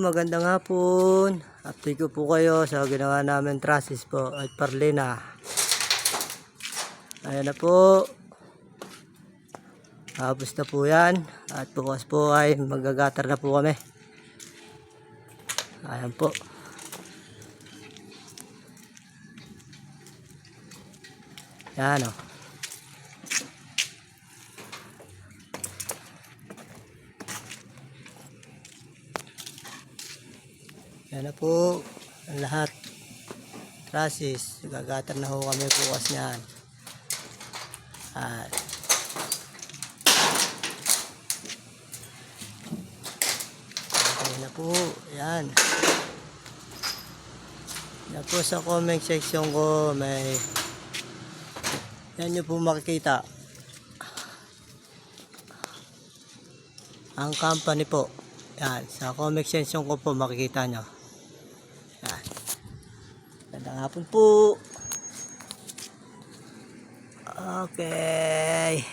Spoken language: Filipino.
magandang hapon. Update ko po kayo sa ginawa namin trusses po at parlina. Ayan na po. Tapos na po yan. At bukas po ay magagatar na po kami. Ayan po. Yan o. Yan na po ang lahat. Trusses. Gagatar na ho kami bukas niyan. At okay na po. Yan. Yan po sa comment section ko may yan nyo po makikita ang company po. Yan, sa comment section ko po makikita nyo. Yan. Magandang hapon po. Okay.